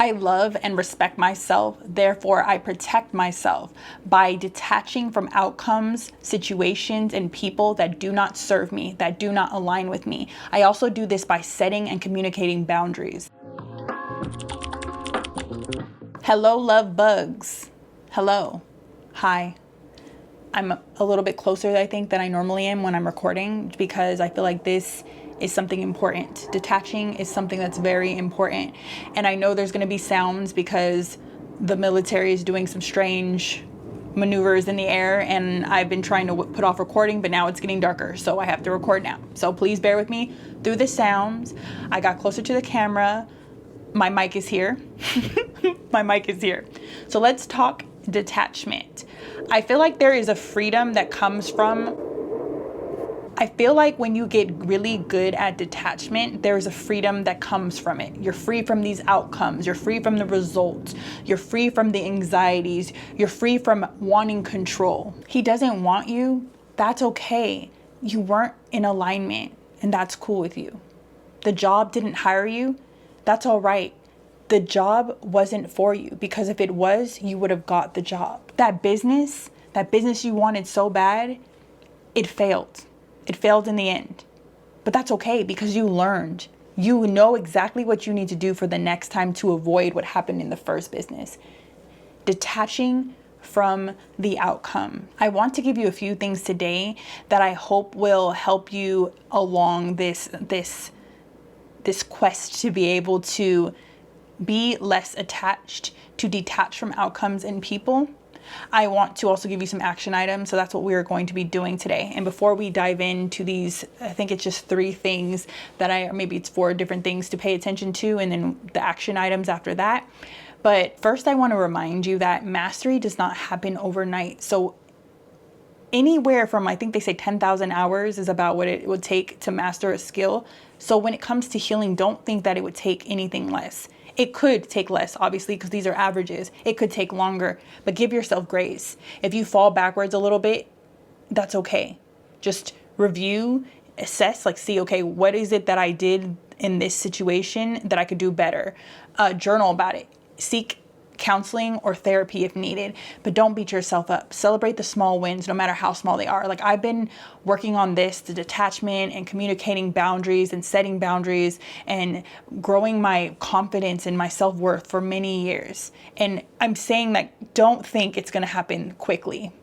I love and respect myself, therefore I protect myself by detaching from outcomes, situations, and people that do not serve me, that do not align with me. I also do this by setting and communicating boundaries. Hello, love bugs. Hello. Hi. I'm a little bit closer, I think, than I normally am when I'm recording, because I feel like this is something important. Detaching is something that's very important. And I know there's going to be sounds because the military is doing some strange maneuvers in the air, and I've been trying to put off recording, but now it's getting darker, so I have to record now. So please bear with me through the sounds. I got closer to the camera. My mic is here. My mic is here. So let's talk detachment. I feel like there is a freedom that comes from, I feel like when you get really good at detachment, there's a freedom that comes from it. You're free from these outcomes. You're free from the results. You're free from the anxieties. You're free from wanting control. He doesn't want you. That's okay. You weren't in alignment, and that's cool with you. The job didn't hire you. That's all right. The job wasn't for you, because if it was, you would have got the job. That business you wanted so bad, it failed. It failed in the end. But that's okay, because you learned. You know exactly what you need to do for the next time to avoid what happened in the first business. Detaching from the outcome. I want to give you a few things today that I hope will help you along this quest to be able to be less attached, to detach from outcomes and people. I want to also give you some action items. So that's what we are going to be doing today. And before we dive into these, I think it's just 3 things that maybe it's 4 different things to pay attention to, and then the action items after that. But first, I want to remind you that mastery does not happen overnight. So anywhere from, I think they say 10,000 hours is about what it would take to master a skill. So when it comes to healing, don't think that it would take anything less. It could take less, obviously, because these are averages. It could take longer, but give yourself grace. If you fall backwards a little bit, that's okay. Just review, assess, see, okay, what is it that I did in this situation that I could do better? Journal about it. Seek counseling or therapy if needed, but don't beat yourself up. Celebrate the small wins, no matter how small they are. I've been working on this, the detachment and communicating boundaries and setting boundaries and growing my confidence and my self-worth for many years. And I'm saying that don't think it's going to happen quickly.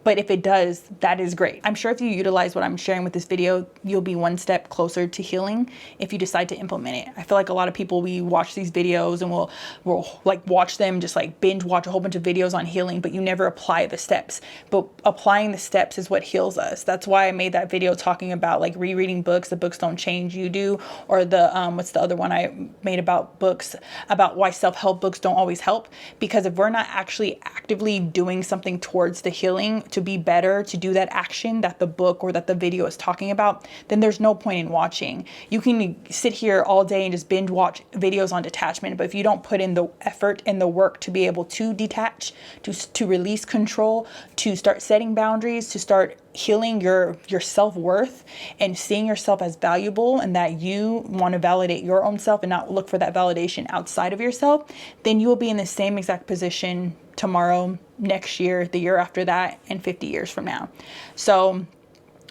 But if it does, that is great. I'm sure if you utilize what I'm sharing with this video, you'll be one step closer to healing if you decide to implement it. I feel like a lot of people, we watch these videos and we'll watch them, just binge watch a whole bunch of videos on healing, but you never apply the steps. But applying the steps is what heals us. That's why I made that video talking about rereading books. The books don't change, you do. Or the, what's the other one I made about books, about why self-help books don't always help. Because if we're not actually actively doing something towards the healing, to be better, to do that action that the book or that the video is talking about, then there's no point in watching. You can sit here all day and just binge watch videos on detachment, but if you don't put in the effort and the work to be able to detach, to release control, to start setting boundaries, to start healing your self-worth and seeing yourself as valuable, and that you want to validate your own self and not look for that validation outside of yourself, then you will be in the same exact position tomorrow, next year, the year after that, and 50 years from now. So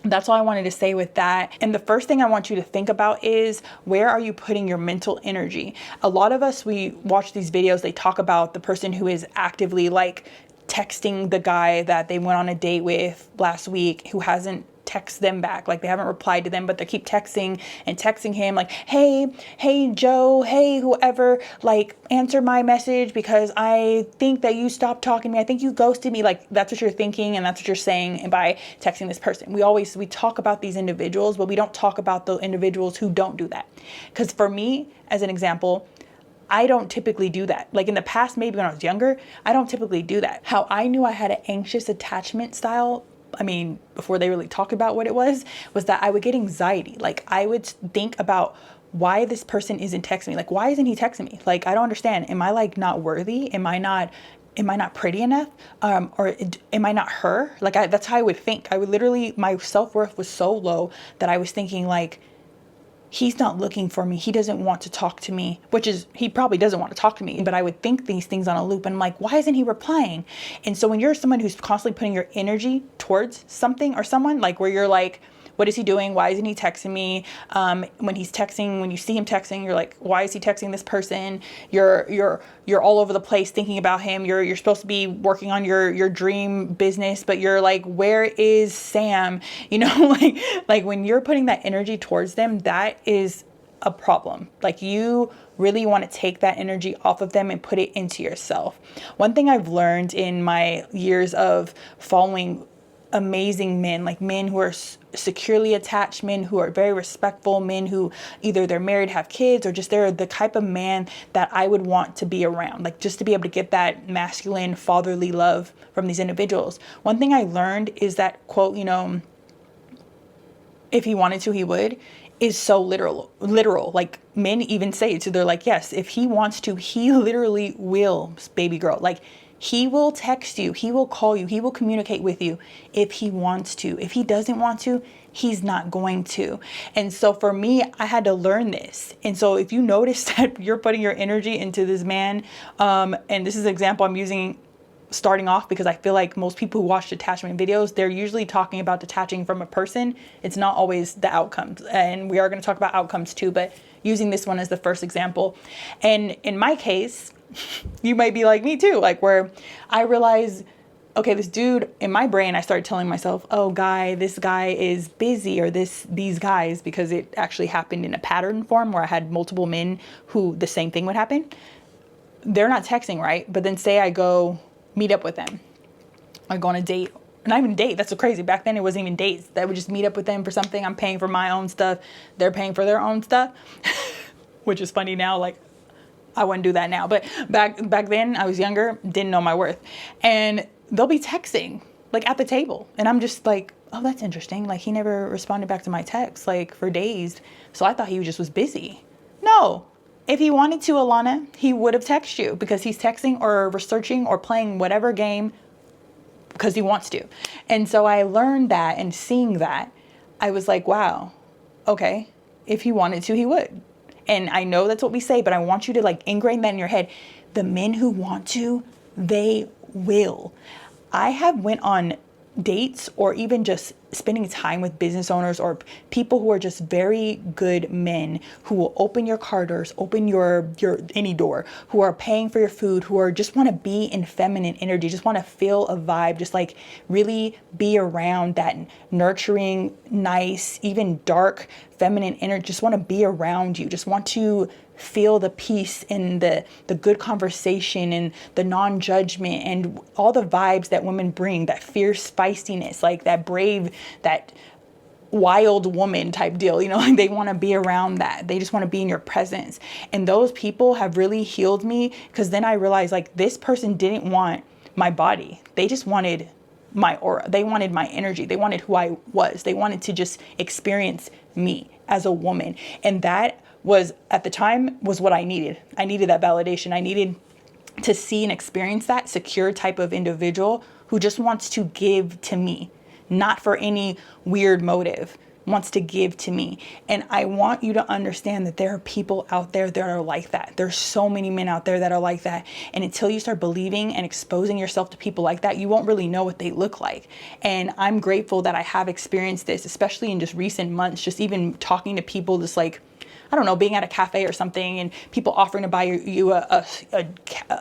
that's all I wanted to say with that. And the first thing I want you to think about is, where are you putting your mental energy? A lot of us, we watch these videos, they talk about the person who is actively texting the guy that they went on a date with last week, who hasn't texted them back. They haven't replied to them, but they keep texting him hey Joe, hey whoever, answer my message because I think that you stopped talking to me. I think you ghosted me. That's what you're thinking, and that's what you're saying by texting this person. We talk about these individuals, but we don't talk about the individuals who don't do that. Because for me, as an example, I don't typically do that. In the past, maybe when I was younger, I don't typically do that. How I knew I had an anxious attachment style, before they really talked about what it was that I would get anxiety. I would think about why this person isn't texting me. Why isn't he texting me? I don't understand. Am I not worthy? Am I not pretty enough? Or am I not her? That's how I would think. I would literally, my self-worth was so low that I was thinking he's not looking for me. He doesn't want to talk to me, which is, he probably doesn't want to talk to me, but I would think these things on a loop. And I'm like, why isn't he replying? And so when you're someone who's constantly putting your energy towards something or someone, like where you're like, what is he doing? Why isn't he texting me? When he's texting, when you see him texting, you're like, why is he texting this person? You're all over the place thinking about him. You're supposed to be working on your dream business, but you're like, where is Sam? You know, like when you're putting that energy towards them, that is a problem. Like you really want to take that energy off of them and put it into yourself. One thing I've learned in my years of following amazing men, like men who are securely attached, men who are very respectful, men who either they're married, have kids, or just they're the type of man that I would want to be around, like just to be able to get that masculine fatherly love from these individuals. One thing I learned is that quote, you know, if he wanted to, he would, is so literal. Like men even say it. So they're like, yes, if he wants to, he literally will, baby girl. Like he will text you, he will call you, he will communicate with you if he wants to. If he doesn't want to, he's not going to. And so for me, I had to learn this. And so if you notice that you're putting your energy into this man, and this is an example I'm using starting off because I feel like most people who watch detachment videos, they're usually talking about detaching from a person. It's not always the outcomes. And we are going to talk about outcomes too, but using this one as the first example. And in my case, you might be like me too, like where I realize, okay, this dude, in my brain, I started telling myself, oh, this guy is busy, or these guys, because it actually happened in a pattern form where I had multiple men who the same thing would happen. They're not texting, right? But then say I go meet up with them. I go on a date. Not even date. That's so crazy. Back then, it wasn't even dates. I would just meet up with them for something. I'm paying for my own stuff. They're paying for their own stuff, which is funny now. Like, I wouldn't do that now. But back then, I was younger, didn't know my worth. And they'll be texting, like, at the table. And I'm just like, oh, that's interesting. Like, he never responded back to my text, like, for days. So I thought he just was busy. No. If he wanted to, Alana, he would have texted you because he's texting or researching or playing whatever game because he wants to. And so I learned that, and seeing that, I was like, wow, okay, if he wanted to, he would. And I know that's what we say, but I want you to like ingrain that in your head. The men who want to, they will. I have went on dates or even just spending time with business owners or people who are just very good men who will open your car doors, open your any door, who are paying for your food, who are just want to be in feminine energy, just want to feel a vibe, just like really be around that nurturing, nice, even dark feminine energy, just want to be around you, just want to feel the peace and the good conversation and the non-judgment and all the vibes that women bring, that fierce feistiness, like that brave, that wild woman type deal, you know, like they want to be around that. They just want to be in your presence. And those people have really healed me, because then I realized like this person didn't want my body. They just wanted my aura. They wanted my energy. They wanted who I was. They wanted to just experience me as a woman. And that was, at the time, was what I needed. I needed that validation. I needed to see and experience that secure type of individual who just wants to give to me, not for any weird motive, wants to give to me. And I want you to understand that there are people out there that are like that. There's so many men out there that are like that. And until you start believing and exposing yourself to people like that, you won't really know what they look like. And I'm grateful that I have experienced this, especially in just recent months, just even talking to people, just like, I don't know, being at a cafe or something and people offering to buy you a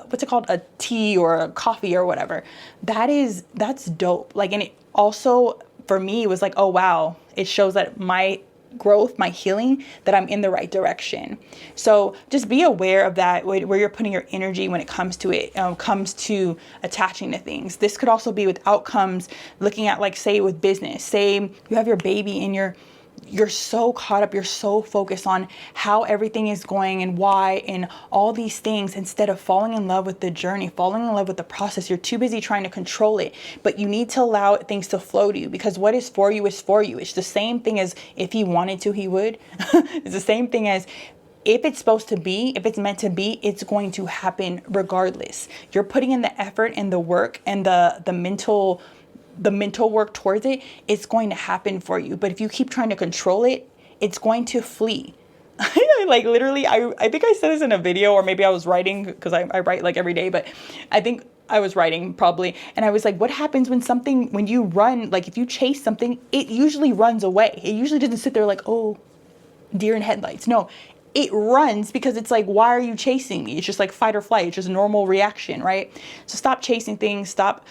what's it called? A tea or a coffee or whatever. That's dope. Like, and it also, for me, was like, oh, wow, it shows that my growth, my healing, that I'm in the right direction. So just be aware of that, where you're putting your energy when it comes to it, comes to attaching to things. This could also be with outcomes, looking at, like, say with business, say you have your baby and you're so caught up, you're so focused on how everything is going and why and all these things, instead of falling in love with the journey, falling in love with the process. You're too busy trying to control it, but you need to allow things to flow to you, because what is for you is for you. It's the same thing as if he wanted to, he would. It's the same thing as if it's supposed to be, if it's meant to be, it's going to happen regardless. You're putting in the effort and the work and the mental work towards it, it's going to happen for you. But if you keep trying to control it, it's going to flee. Like literally, I think I said this in a video, or maybe I was writing, because I write like every day, but I think I was writing probably. And I was like, what happens when you run, like if you chase something, it usually runs away. It usually doesn't sit there like, oh, deer in headlights. No, it runs because it's like, why are you chasing me? It's just like fight or flight. It's just a normal reaction, right? So stop chasing things. Stop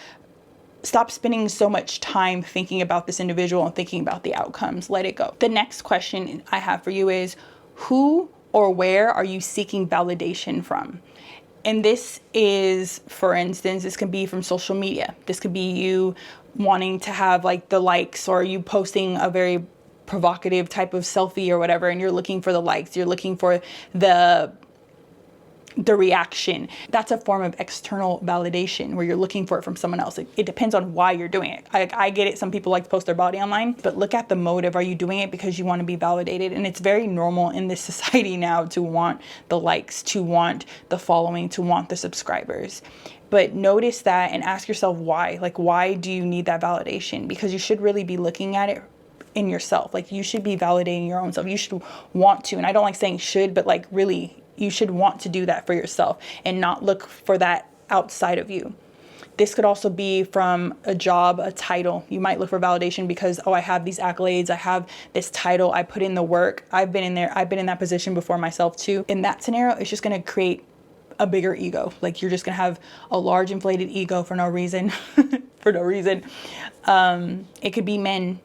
spending so much time thinking about this individual and thinking about the outcomes. Let it go. The next question I have for you is, who or where are you seeking validation from? And this is, for instance, this can be from social media. This could be you wanting to have like the likes, or you posting a very provocative type of selfie or whatever, and you're looking for the likes, you're looking for the reaction. That's a form of external validation where you're looking for it from someone else. It depends on why you're doing it. I get it. Some people like to post their body online, but look at the motive. Are you doing it because you want to be validated? And it's very normal in this society now to want the likes, to want the following, to want the subscribers. But notice that and ask yourself why. Like, why do you need that validation? Because you should really be looking at it in yourself. Like, you should be validating your own self. You should want to, and I don't like saying should, but like really, you should want to do that for yourself and not look for that outside of you. This could also be from a job, a title. You might look for validation because, oh, I have these accolades, I have this title, I put in the work, I've been in there, I've been in that position before myself too. In that scenario, it's just going to create a bigger ego. Like, you're just going to have a large inflated ego for no reason. For no reason. It could be men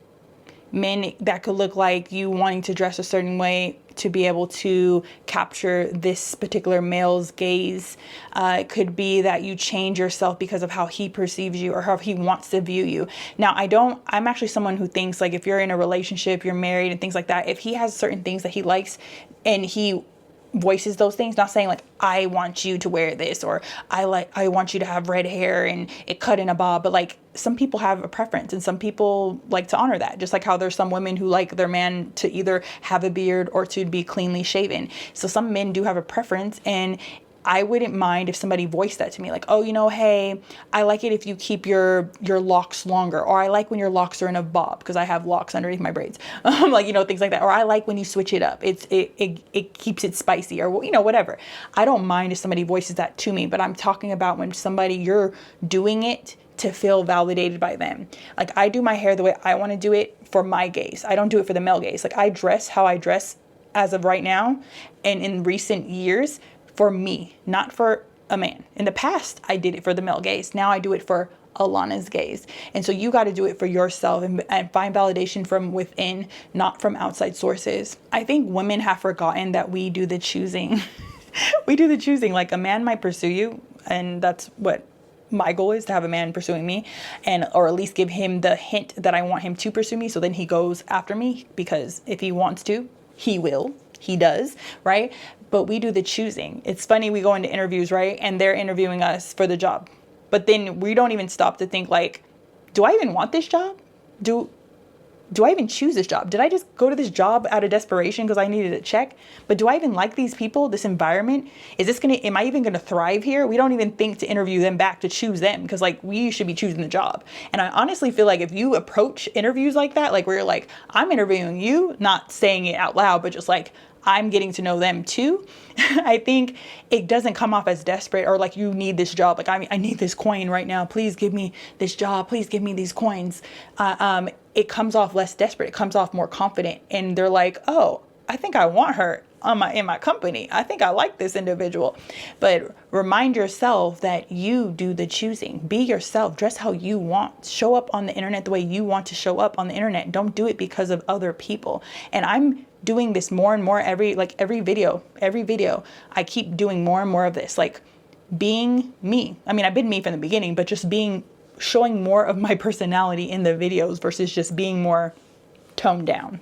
that could look like you wanting to dress a certain way to be able to capture this particular male's gaze. It could be that you change yourself because of how he perceives you or how he wants to view you. Now, I'm actually someone who thinks, like, if you're in a relationship, you're married and things like that, if he has certain things that he likes and he voices those things, not saying like, I want you to wear this, or I want you to have red hair and it cut in a bob, but like, some people have a preference and some people like to honor that. Just like how there's some women who like their man to either have a beard or to be cleanly shaven. So some men do have a preference, and I wouldn't mind if somebody voiced that to me, like, oh, hey, I like it if you keep your locks longer, or I like when your locks are in a bob because I have locks underneath my braids, like, things like that, or I like when you switch it up. It keeps it spicy, or whatever. I don't mind if somebody voices that to me, but I'm talking about when you're doing it to feel validated by them. Like, I do my hair the way I want to do it for my gaze. I don't do it for the male gaze. Like, I dress how I dress as of right now and in recent years for me, not for a man. In the past, I did it for the male gaze. Now I do it for Alana's gaze. And so you got to do it for yourself and find validation from within, not from outside sources. I think women have forgotten that we do the choosing. We do the choosing. Like, a man might pursue you, and that's what my goal is, to have a man pursuing me, or at least give him the hint that I want him to pursue me. So then he goes after me, because if he wants to, he will. He does, right? But we do the choosing. It's funny, we go into interviews, right? And they're interviewing us for the job. But then we don't even stop to think, like, do I even want this job? Do I even choose this job? Did I just go to this job out of desperation because I needed a check? But do I even like these people, this environment? Am I even gonna thrive here? We don't even think to interview them back, to choose them, because like, we should be choosing the job. And I honestly feel like if you approach interviews like that, like where you're like, I'm interviewing you, not saying it out loud, but just like, I'm getting to know them too, I think it doesn't come off as desperate, or like, you need this job. Like, I need this coin right now. Please give me this job. Please give me these coins. It comes off less desperate. It comes off more confident. And they're like, oh, I think I want her in my company. I think I like this individual. But remind yourself that you do the choosing. Be yourself. Dress how you want. Show up on the internet the way you want to show up on the internet. Don't do it because of other people. And I'm doing this more and more every video, I keep doing more and more of this, like being me. I mean, I've been me from the beginning, but just showing more of my personality in the videos versus just being more toned down.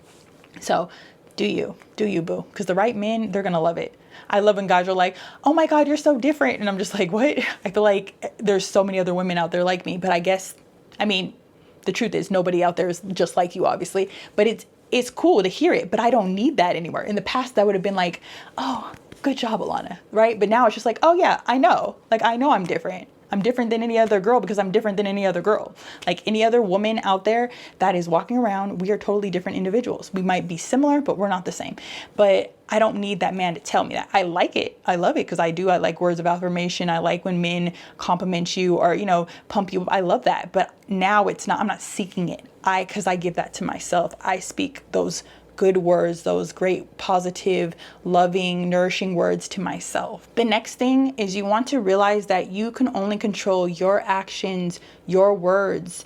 So do you boo? Because the right men, they're going to love it. I love when guys are like, oh my God, you're so different. And I'm just like, what? I feel like there's so many other women out there like me, but the truth is nobody out there is just like you, obviously, but it's cool to hear it, but I don't need that anymore. In the past, that would have been like, oh, good job, Alana, right? But now it's just like, oh yeah, I know. Like, I know I'm different. I'm different than any other girl because I'm different than any other girl. Like any other woman out there that is walking around, we are totally different individuals. We might be similar, but we're not the same. But I don't need that man to tell me that. I like it. I love it because I do. I like words of affirmation. I like when men compliment you or, you know, pump you up. I love that. But now it's not, I'm not seeking it. Because I give that to myself. I speak those good words, those great, positive, loving, nourishing words to myself. The next thing is you want to realize that you can only control your actions, your words.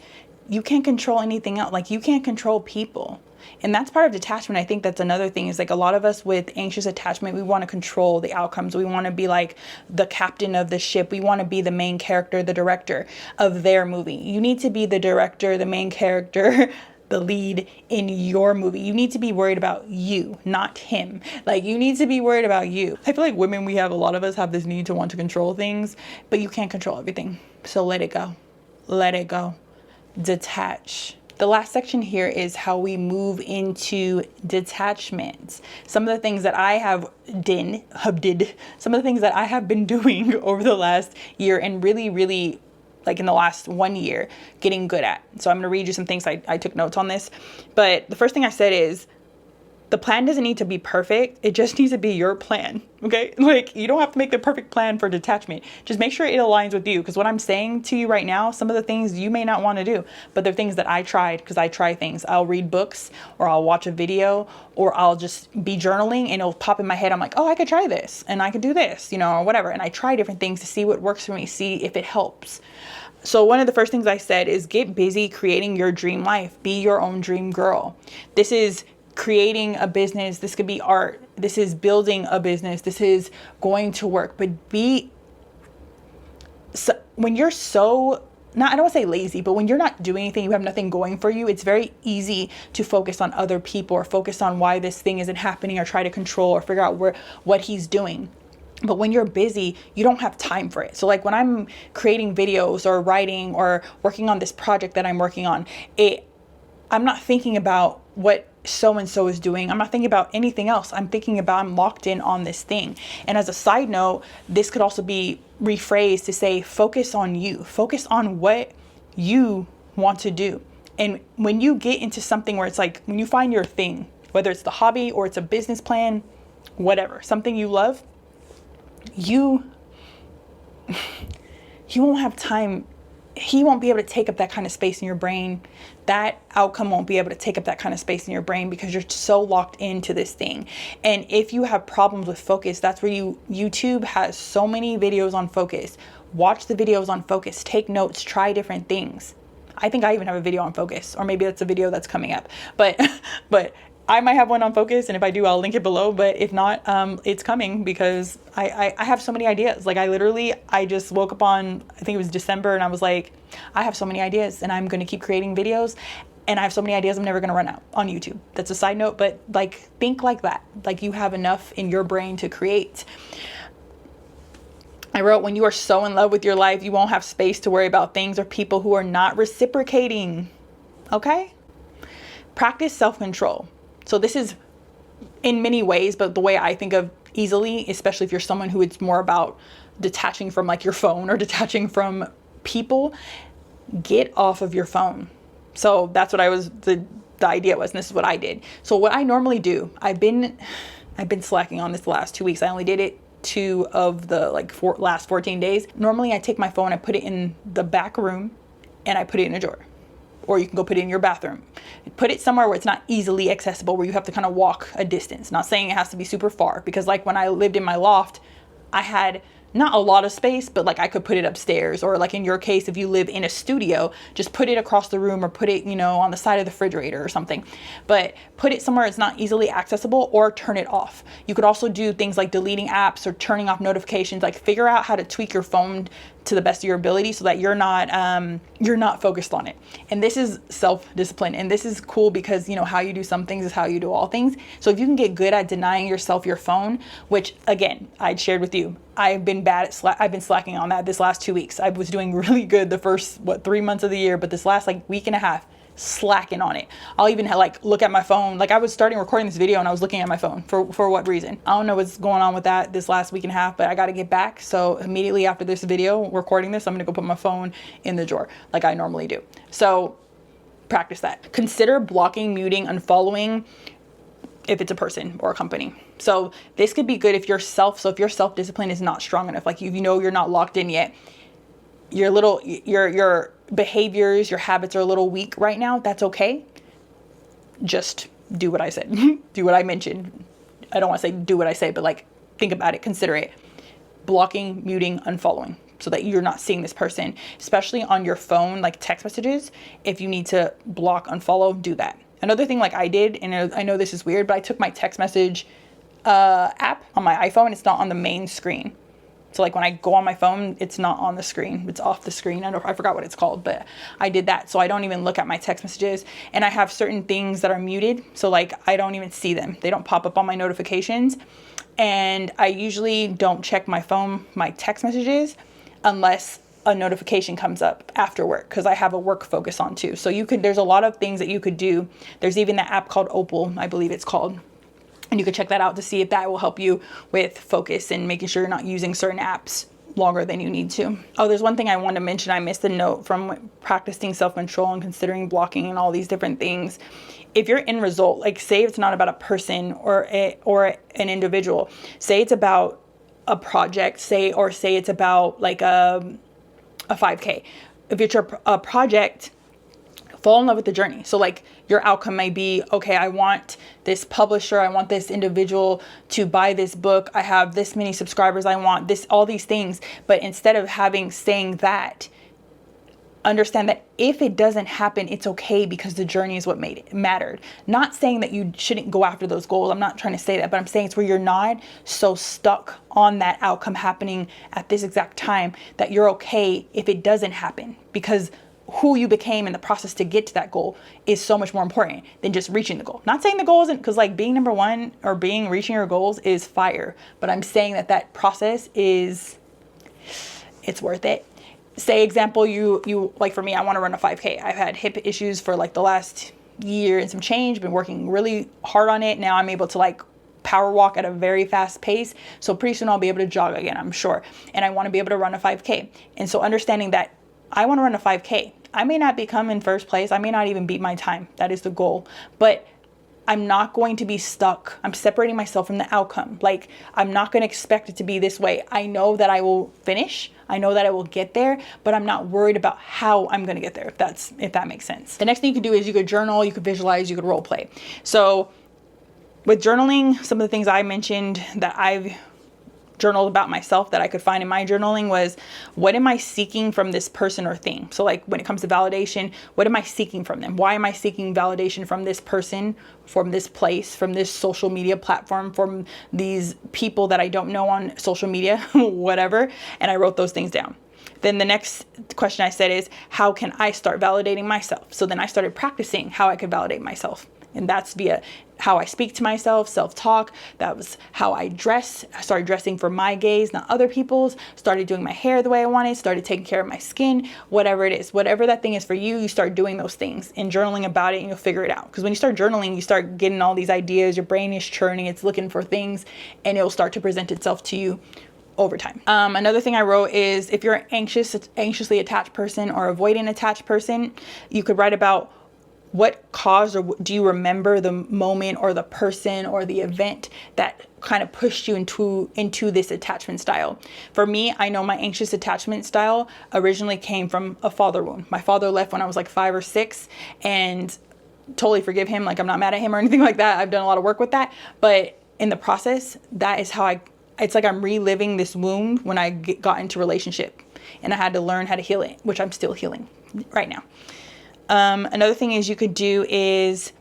You can't control anything else. Like you can't control people. And that's part of detachment. I think that's another thing is like a lot of us with anxious attachment, we want to control the outcomes. We want to be like the captain of the ship. We want to be the main character, the director of their movie. You need to be the director, the main character, the lead in your movie. You need to be worried about you, not him. Like you need to be worried about you. I feel like women, a lot of us have this need to want to control things, but you can't control everything. So let it go. Let it go. Detach. The last section here is how we move into detachment. Some of the things that I have some of the things that I have been doing over the last year and really like in the last 1 year, getting good at. So I'm going to read you some things. I took notes on this. But the first thing I said is the plan doesn't need to be perfect. It just needs to be your plan. Okay. Like you don't have to make the perfect plan for detachment. Just make sure it aligns with you. Because what I'm saying to you right now, some of the things you may not want to do, but they're things that I tried because I try things. I'll read books or I'll watch a video or I'll just be journaling and it'll pop in my head. I'm like, oh, I could try this and I could do this, you know, or whatever. And I try different things to see what works for me, see if it helps. So one of the first things I said is get busy creating your dream life. Be your own dream girl. This is creating a business. This could be art. This is building a business. This is going to work. But when you're I don't want to say lazy, but when you're not doing anything, you have nothing going for you, it's very easy to focus on other people or focus on why this thing isn't happening or try to control or figure out what he's doing. But when you're busy, you don't have time for it. So like when I'm creating videos or writing or working on this project that I'm working on, I'm not thinking about what so-and-so is doing. I'm not thinking about anything else. I'm locked in on this thing. And as a side note, this could also be rephrased to say, focus on you. Focus on what you want to do. And when you get into something where it's like, when you find your thing, whether it's the hobby or it's a business plan, whatever, something you love, you won't have time. He won't be able to take up that kind of space in your brain. That outcome won't be able to take up that kind of space in your brain because you're so locked into this thing. And if you have problems with focus, that's where YouTube has so many videos on focus. Watch the videos on focus, take notes, try different things. I think I even have a video on focus, or maybe that's a video that's coming up, but I might have one on focus, and if I do, I'll link it below. But if not, it's coming because I have so many ideas. Like I just woke up on, I think it was December, and I was like, I have so many ideas and I'm going to keep creating videos. And I have so many ideas I'm never going to run out on YouTube. That's a side note, but like think like that. Like you have enough in your brain to create. I wrote, when you are so in love with your life, you won't have space to worry about things or people who are not reciprocating. Okay? Practice self-control. So this is in many ways, but the way I think of easily, especially if you're someone who it's more about detaching from like your phone or detaching from people, get off of your phone. So that's what the idea was, and this is what I did. So what I normally do, I've been slacking on this the last 2 weeks. I only did it 2 of the last 14 days. Normally I take my phone, I put it in the back room and I put it in a drawer. Or you can go put it in your bathroom. Put it somewhere where it's not easily accessible, where you have to kind of walk a distance. Not saying it has to be super far, because like when I lived in my loft, I had not a lot of space, but like I could put it upstairs, or like in your case, if you live in a studio, just put it across the room or put it, on the side of the refrigerator or something. But put it somewhere it's not easily accessible, or turn it off. You could also do things like deleting apps or turning off notifications. Like figure out how to tweak your phone to the best of your ability so that you're not focused on it. And this is self-discipline. And this is cool because, how you do some things is how you do all things. So if you can get good at denying yourself your phone, which again, I'd shared with you, I've been slacking on that this last 2 weeks. I was doing really good the first 3 months of the year, but this last week and a half, slacking on it. I'll even like look at my phone. Like I was starting recording this video and I was looking at my phone for what reason? I don't know what's going on with that this last week and a half, but I got to get back. So immediately after this video recording this, I'm going to go put my phone in the drawer like I normally do. So practice that. Consider blocking, muting, unfollowing if it's a person or a company. So this could be good if your self-discipline is not strong enough, like you know you're not locked in yet, your behaviors, your habits are a little weak right now, that's okay. Just do what I said. Do what I mentioned. I don't want to say do what I say, but like think about it, consider it. Blocking, muting, unfollowing, so that you're not seeing this person, especially on your phone, like text messages. If you need to block, unfollow, do that. Another thing like I did, and I know this is weird, but I took my text message app on my iPhone. It's not on the main screen. So like when I go on my phone, it's not on the screen. It's off the screen. I forgot what it's called, but I did that. So I don't even look at my text messages, and I have certain things that are muted. So like I don't even see them. They don't pop up on my notifications. And I usually don't check my phone, my text messages, unless a notification comes up after work, because I have a work focus on too. So there's a lot of things that you could do. There's even that app called Opal, I believe it's called. And you could check that out to see if that will help you with focus and making sure you're not using certain apps longer than you need to. Oh, there's one thing I wanted to mention. I missed a note from practicing self-control and considering blocking and all these different things. If you're in result, like say it's not about a person or an individual, say it's about a project, say it's about like a 5K. If it's a project, fall in love with the journey. So like your outcome may be, okay, I want this publisher, I want this individual to buy this book, I have this many subscribers, I want this, all these things. But instead of saying that, understand that if it doesn't happen, it's okay, because the journey is what mattered. Not saying that you shouldn't go after those goals. I'm not trying to say that, but I'm saying it's where you're not so stuck on that outcome happening at this exact time that you're okay if it doesn't happen, because who you became in the process to get to that goal is so much more important than just reaching the goal. Not saying the goal isn't, because like being number one or reaching your goals is fire, but I'm saying that process it's worth it. Say example, you like for me, I want to run a 5K. I've had hip issues for like the last year and some change, been working really hard on it. Now I'm able to like power walk at a very fast pace. So pretty soon I'll be able to jog again, I'm sure. And I want to be able to run a 5K. And so understanding that I want to run a 5K. I may not become in first place. I may not even beat my time. That is the goal. But I'm not going to be stuck. I'm separating myself from the outcome. Like I'm not going to expect it to be this way. I know that I will finish. I know that I will get there, but I'm not worried about how I'm going to get there. If that makes sense. The next thing you can do is you could journal, you could visualize, you could role play. So with journaling, some of the things I mentioned that I've journaled about myself that I could find in my journaling was, what am I seeking from this person or thing? So like when it comes to validation, what am I seeking from them? Why am I seeking validation from this person, from this place, from this social media platform, from these people that I don't know on social media, whatever? And I wrote those things down. Then the next question I said is, how can I start validating myself? So then I started practicing how I could validate myself. And that's via how I speak to myself, self-talk. That was how I dress. I started dressing for my gaze, not other people's. Started doing my hair the way I wanted. Started taking care of my skin, whatever it is. Whatever that thing is for you, you start doing those things and journaling about it, and you'll figure it out. Because when you start journaling, you start getting all these ideas. Your brain is churning. It's looking for things, and it'll start to present itself to you over time. Another thing I wrote is, if you're an anxiously attached person or avoidant attached person, you could write about what caused, or do you remember the moment or the person or the event that kind of pushed you into this attachment style? For me, I know my anxious attachment style originally came from a father wound. My father left when I was like 5 or 6, and totally forgive him. Like I'm not mad at him or anything like that. I've done a lot of work with that. But in the process, that is how it's like I'm reliving this wound when I got into relationship, and I had to learn how to heal it, which I'm still healing right now. Another thing you could write,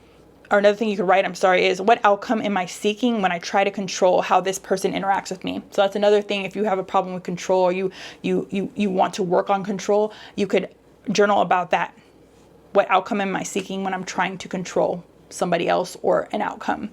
is, what outcome am I seeking when I try to control how this person interacts with me? So that's another thing. If you have a problem with control, or you want to work on control, you could journal about that. What outcome am I seeking when I'm trying to control somebody else or an outcome?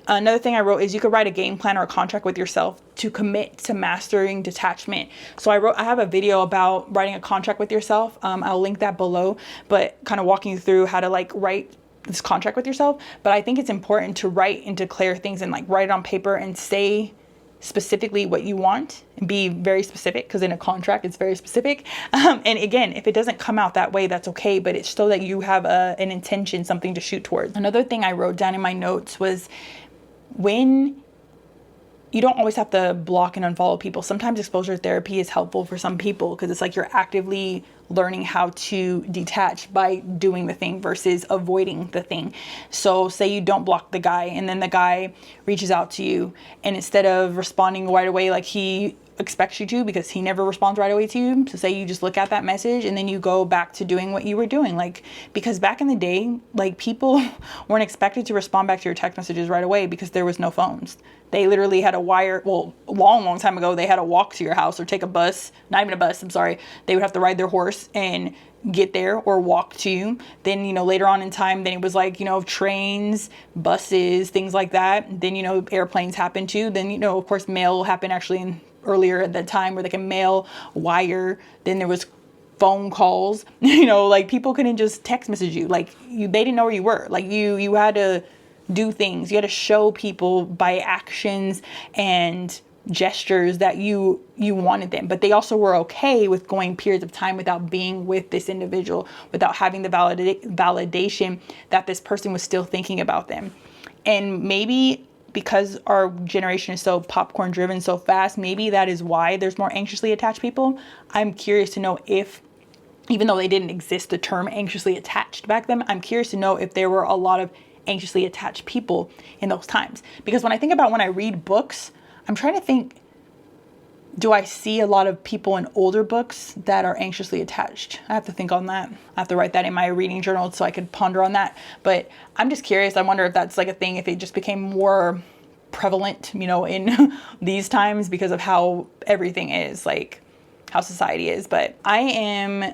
Another thing I wrote is you could write a game plan or a contract with yourself to commit to mastering detachment. So I have a video about writing a contract with yourself. I'll link that below, but kind of walking through how to like write this contract with yourself. But I think it's important to write and declare things and like write it on paper and say specifically what you want and be very specific, because in a contract it's very specific. And again, if it doesn't come out that way, that's okay, but it's so that you have an intention, something to shoot towards. Another thing I wrote down in my notes was, when you don't always have to block and unfollow people. Sometimes exposure therapy is helpful for some people, because it's like you're actively learning how to detach by doing the thing versus avoiding the thing. So say you don't block the guy, and then the guy reaches out to you, and instead of responding right away like he expects you to, because he never responds right away to you, so say you just look at that message and then you go back to doing what you were doing. Like, because back in the day, like, people weren't expected to respond back to your text messages right away because there was no phones. They literally had a wire, well, a long time ago, they had to walk to your house or take a bus, not even a bus, I'm sorry. They would have to ride their horse and get there, or walk to you. Then, you know, later on in time, then it was like, you know, trains, buses, things like that. Then, you know, airplanes happened too. Then, you know, of course, mail happened actually earlier at that time, where they can mail, wire. Then there was phone calls. You know, like, people couldn't just text message you. Like, they didn't know where you were. Like, you had to do things. You had to show people by actions and gestures that you wanted them. But they also were okay with going periods of time without being with this individual, without having the validation that this person was still thinking about them. And maybe because our generation is so popcorn driven so fast, maybe that is why there's more anxiously attached people. I'm curious to know if, even though they didn't exist, the term anxiously attached back then, I'm curious to know if there were a lot of anxiously attached people in those times. Because when I think about when I read books, I'm trying to think, do I see a lot of people in older books that are anxiously attached? I have to think on that. I have to write that in my reading journal so I could ponder on that. But I'm just curious. I wonder if that's like a thing, if it just became more prevalent, you know, in these times because of how everything is, like how society is. But I am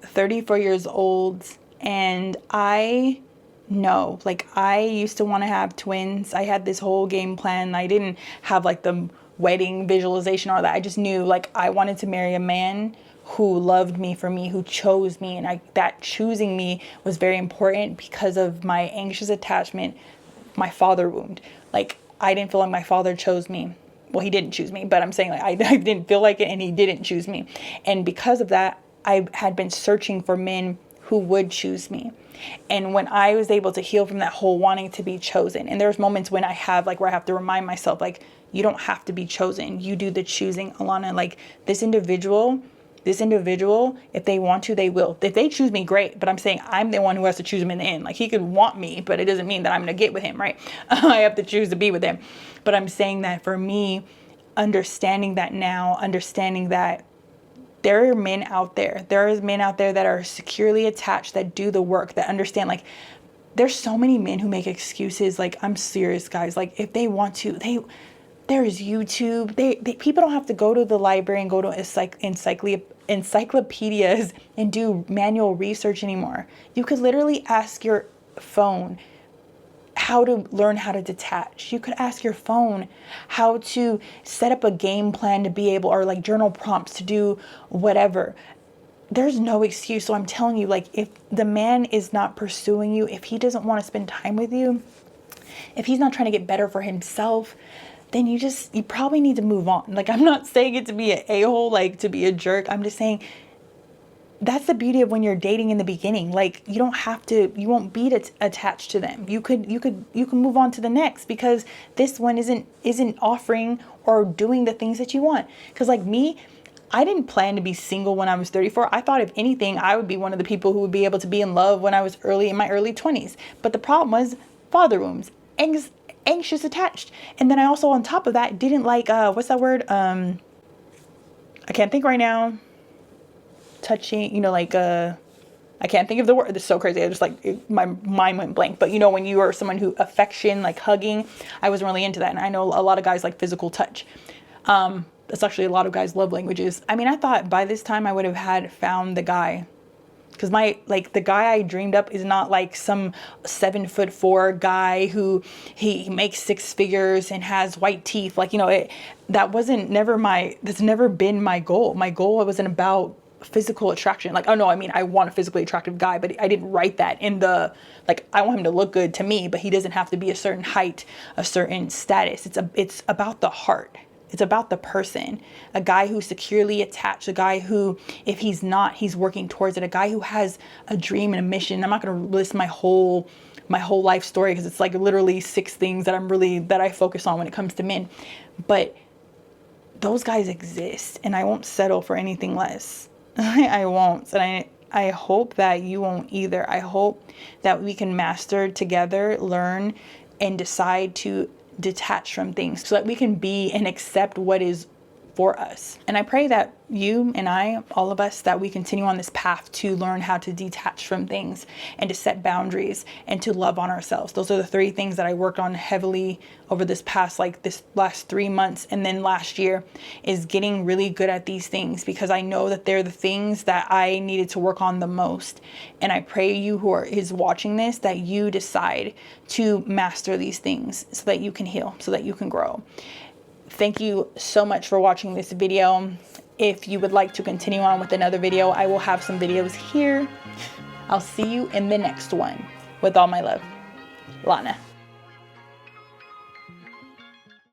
34 years old, and I know, like, I used to want to have twins. I had this whole game plan. I didn't have like the wedding visualization or that. I just knew, like, I wanted to marry a man who loved me for me, who chose me. And that choosing me was very important because of my anxious attachment, my father wound. Like, I didn't feel like my father chose me. Well, he didn't choose me, but I'm saying, like, I didn't feel like it, and he didn't choose me. And because of that, I had been searching for men who would choose me. And when I was able to heal from that whole wanting to be chosen, and there's moments when I have, like, where I have to remind myself, like, you don't have to be chosen. You do the choosing, Alana. Like, this individual, if they want to, they will. If they choose me, great. But I'm saying I'm the one who has to choose him in the end. Like, he could want me, but it doesn't mean that I'm going to get with him, right? I have to choose to be with him. But I'm saying that for me, understanding that now, understanding that there are men out there. There is men out there that are securely attached, that do the work, that understand. Like, there's so many men who make excuses. Like, I'm serious, guys. Like, if they want to, there is YouTube. People don't have to go to the library and go to encyclopedias and do manual research anymore. You could literally ask your phone how to learn how to detach. You could ask your phone how to set up a game plan to be able, or like journal prompts to do whatever. There's no excuse. So I'm telling you, like, if the man is not pursuing you, if he doesn't want to spend time with you, if he's not trying to get better for himself, then you probably need to move on. Like, I'm not saying it to be an a-hole, like to be a jerk. I'm just saying that's the beauty of when you're dating in the beginning. Like, you won't be attached to them. You can move on to the next, because this one isn't offering or doing the things that you want. Because, like me, I didn't plan to be single when I was 34. I thought, if anything, I would be one of the people who would be able to be in love when I was in my early 20s. But the problem was father wounds, anxious attached. And then I also, on top of that, didn't like, what's that word? I can't think right now. Touching, you know, like, I can't think of the word. This is so crazy. I just, like, my mind went blank. But, you know, when you are someone who affection, like hugging, I wasn't really into that. And I know a lot of guys like physical touch. That's actually a lot of guys' love languages. I mean, I thought by this time I would have found the guy Because the guy I dreamed up is not like some 7'4" guy who he makes 6 figures and has white teeth. Like, you know, that's never been my goal. My goal wasn't about physical attraction. Like, oh no, I mean, I want a physically attractive guy, but I didn't write that in the, like, I want him to look good to me, but he doesn't have to be a certain height, a certain status. It's about the heart. It's about the person, a guy who's securely attached, a guy who, if he's not, he's working towards it, a guy who has a dream and a mission. I'm not going to list my whole life story because it's like literally 6 things that I focus on when it comes to men. But those guys exist, and I won't settle for anything less. I won't. And I hope that you won't either. I hope that we can master together, learn, and decide to detach from things so that we can be and accept what is for us. And I pray that you and I, all of us, that we continue on this path to learn how to detach from things and to set boundaries and to love on ourselves. Those are the 3 things that I worked on heavily over this last 3 months and then last year, is getting really good at these things, because I know that they're the things that I needed to work on the most. And I pray you who is watching this, that you decide to master these things so that you can heal, so that you can grow. Thank you so much for watching this video. If you would like to continue on with another video, I will have some videos here. I'll see you in the next one. With all my love, Lana.